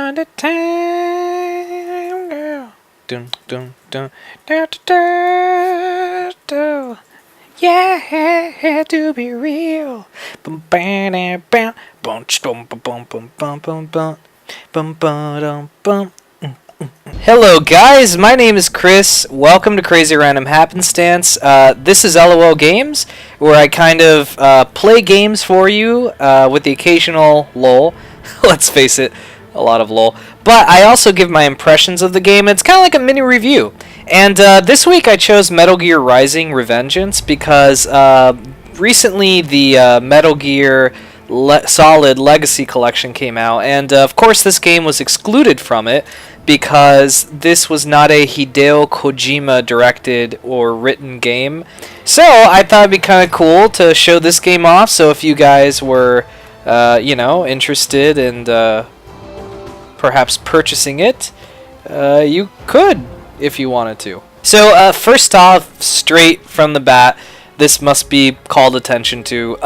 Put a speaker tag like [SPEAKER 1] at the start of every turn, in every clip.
[SPEAKER 1] on the time, girl. Dun dun dun dun dun dun. Yeah, to be real. Bum bam bam bum bum bum bum bum bum bum bum bum bum. Hello guys, my name is Chris. Welcome to Crazy Random Happenstance. This is LOL Games, where I kind of play games for you with the occasional lol. Let's face it, a lot of lol. But I also give my impressions of the game. It's kind of like a mini review. And this week I chose Metal Gear Rising: Revengeance because recently the Metal Gear Solid Legacy Collection came out, and of course this game was excluded from it because this was not a Hideo Kojima directed or written game. So I thought it'd be kind of cool to show this game off, so if you guys were interested in perhaps purchasing it, you could if you wanted to. So first off, straight from the bat, this must be called attention to.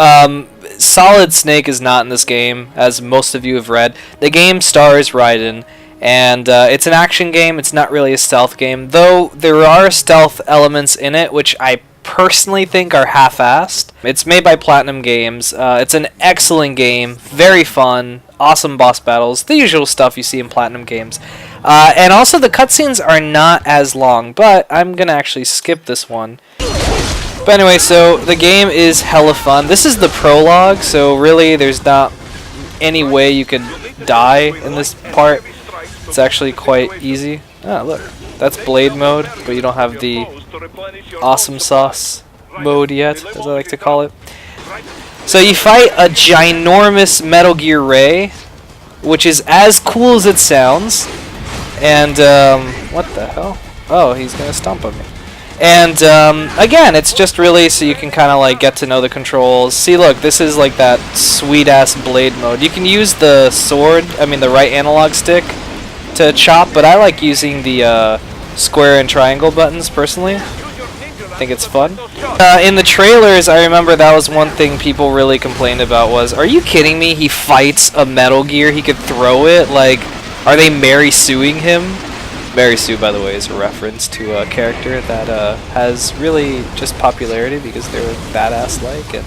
[SPEAKER 1] Solid Snake is not in this game, as most of you have read. The game stars Raiden, and it's an action game. It's not really a stealth game, though there are stealth elements in it, which I personally think are half-assed. It's made by Platinum Games. It's an excellent game, very fun, awesome boss battles, the usual stuff you see in Platinum Games. And also the cutscenes are not as long, but I'm going to actually skip this one. But anyway, so the game is hella fun. This is the prologue, so really there's not any way you could die in this part. It's actually quite easy. Ah, look, that's Blade mode, but you don't have the awesome sauce mode yet, as I like to call it. So you fight a ginormous Metal Gear Ray, which is as cool as it sounds. And, what the hell? Oh, he's gonna stomp on me. And, again, it's just really so you can kind of, like, get to know the controls. See, look, this is, like, that sweet-ass Blade mode. You can use the sword, the right analog stick to chop, but I like using the, square and triangle buttons, personally. I think it's fun. In the trailers, I remember that was one thing people really complained about was, are you kidding me? He fights a Metal Gear, he could throw it? Like, are they Mary Suing him? Mary Sue, by the way, is a reference to a character that has really just popularity because they're badass-like and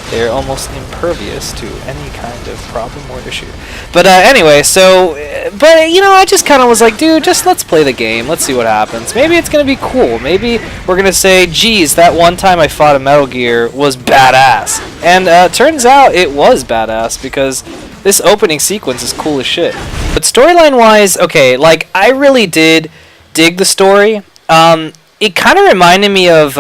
[SPEAKER 1] they're almost impervious to any kind of problem or issue. But anyway, so, I just kind of was like, dude, just let's play the game. Let's see what happens. Maybe it's going to be cool. Maybe we're going to say, geez, that one time I fought a Metal Gear was badass. And turns out it was badass because this opening sequence is cool as shit. But storyline-wise, okay, like, I really did dig the story. It kind of reminded me of,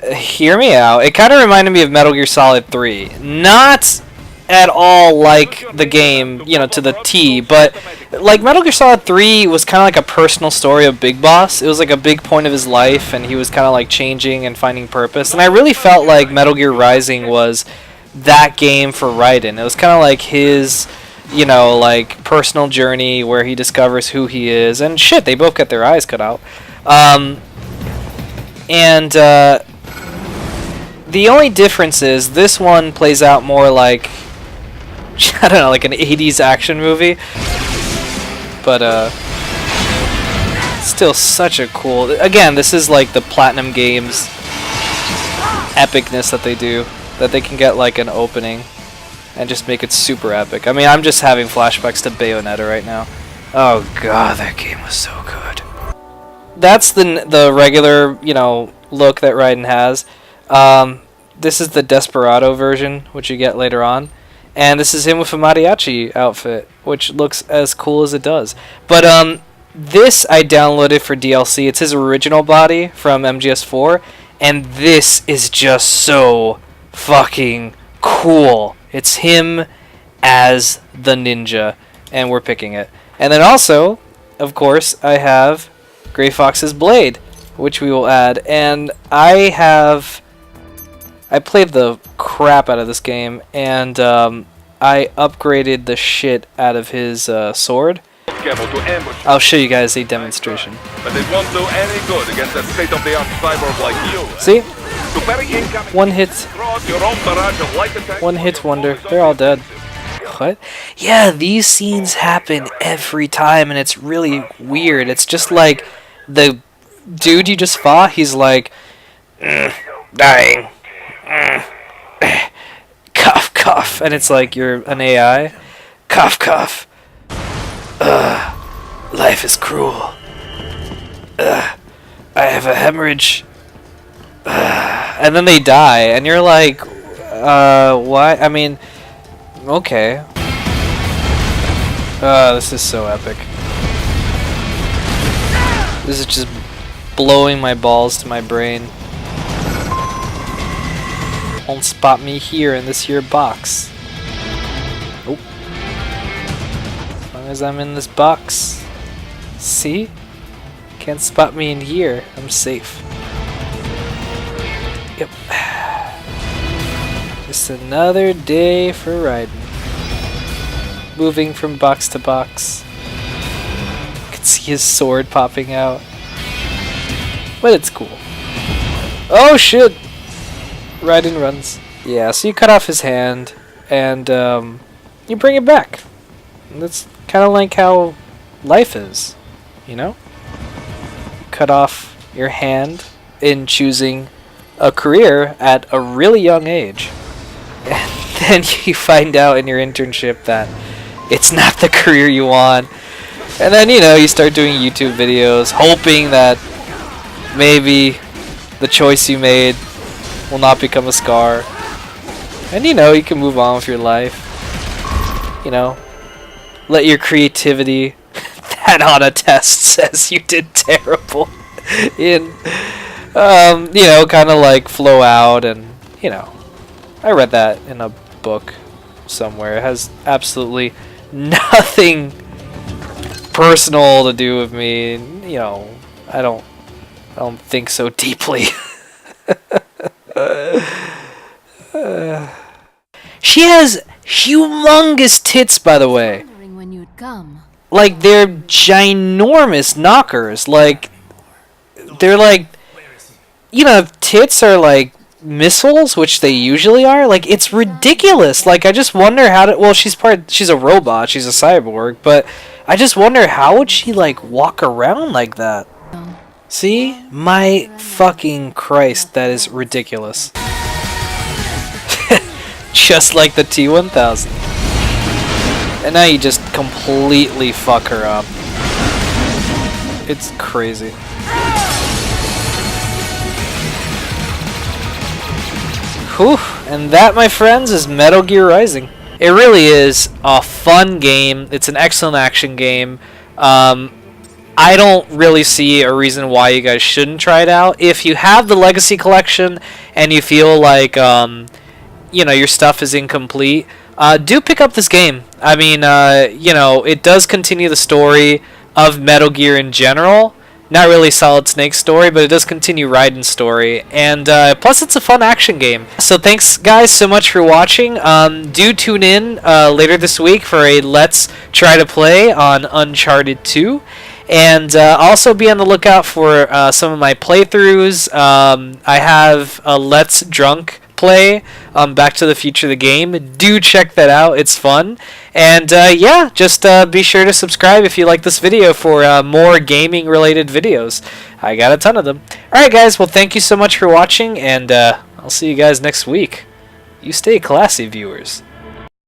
[SPEAKER 1] hear me out, it kind of reminded me of Metal Gear Solid 3. Not at all like the game, to the T, but, like, Metal Gear Solid 3 was kind of like a personal story of Big Boss. It was like a big point of his life, and he was kind of, like, changing and finding purpose. And I really felt like Metal Gear Rising was that game for Raiden. It was kind of like his, like, personal journey where he discovers who he is. And shit, they both get their eyes cut out. The only difference is this one plays out more like, I don't know, like an 80s action movie. But, still such a cool... Again, this is like the Platinum Games epicness that they do. That they can get like an opening and just make it super epic. I'm just having flashbacks to Bayonetta right now. Oh god, that game was so good. That's the regular, look that Raiden has. This is the Desperado version, which you get later on. And this is him with a mariachi outfit, which looks as cool as it does. But this I downloaded for DLC. It's his original body from MGS4. And this is just so fucking cool. It's him as the ninja, and we're picking it. And then also, of course, I have Gray Fox's blade, which we will add. And I played the crap out of this game, and I upgraded the shit out of his sword. I'll show you guys a demonstration.
[SPEAKER 2] But it won't do any good against a state-of-the-art cyborg like you.
[SPEAKER 1] See? One hit wonder. They're all dead. What? Yeah, these scenes happen every time, and it's really weird. It's just like the dude you just fought, he's like, dying. Cough, cough. And it's like you're an AI. Cough, cough. Life is cruel. I have a hemorrhage. And then they die, and you're like, why? I mean, okay. This is so epic. This is just blowing my balls to my brain. Won't spot me here in this here box. Nope. As long as I'm in this box. See? Can't spot me in here. I'm safe. Yep. Just another day for riding. Moving from box to box. You can see his sword popping out. But it's cool. Oh shit! Raiden runs. Yeah, so you cut off his hand and you bring it back. And that's kind of like how life is, you know? Cut off your hand in choosing a career at a really young age. And then you find out in your internship that it's not the career you want. And then, you know, you start doing YouTube videos hoping that maybe the choice you made will not become a scar. And, you know, you can move on with your life. You know, let your creativity that on a test says you did terrible in, you know, kind of like flow out. And, you know, I read that in a book somewhere. It has absolutely nothing personal to do with me. You know, I don't think so deeply. She has humongous tits, by the way.
[SPEAKER 3] When you'd come.
[SPEAKER 1] Like, they're ginormous knockers. Like, they're like, you know, tits are like missiles, which they usually are. Like, it's ridiculous. Like, I just wonder how to. Well, she's a robot. She's a cyborg, but I just wonder how would she like walk around like that. See? My fucking Christ, that is ridiculous. Just like the T-1000. And now you just completely fuck her up. It's crazy. Whew. And that, my friends, is Metal Gear Rising. It really is a fun game. It's an excellent action game. I don't really see a reason why you guys shouldn't try it out. If you have the Legacy Collection and you feel like, you know, your stuff is incomplete, do pick up this game. I mean, you know, it does continue the story of Metal Gear in general. Not really Solid Snake's story, but it does continue Raiden's story. And plus, it's a fun action game. So thanks, guys, so much for watching. Do tune in later this week for a Let's Try to Play on Uncharted 2. And also be on the lookout for some of my playthroughs. I have a Let's Drunk play Back to the Future the game. Do check that out. It's fun. And yeah, just be sure to subscribe if you like this video for more gaming related videos. I got a ton of them. Alright guys, well thank you so much for watching, and I'll see you guys next week. You stay classy, viewers.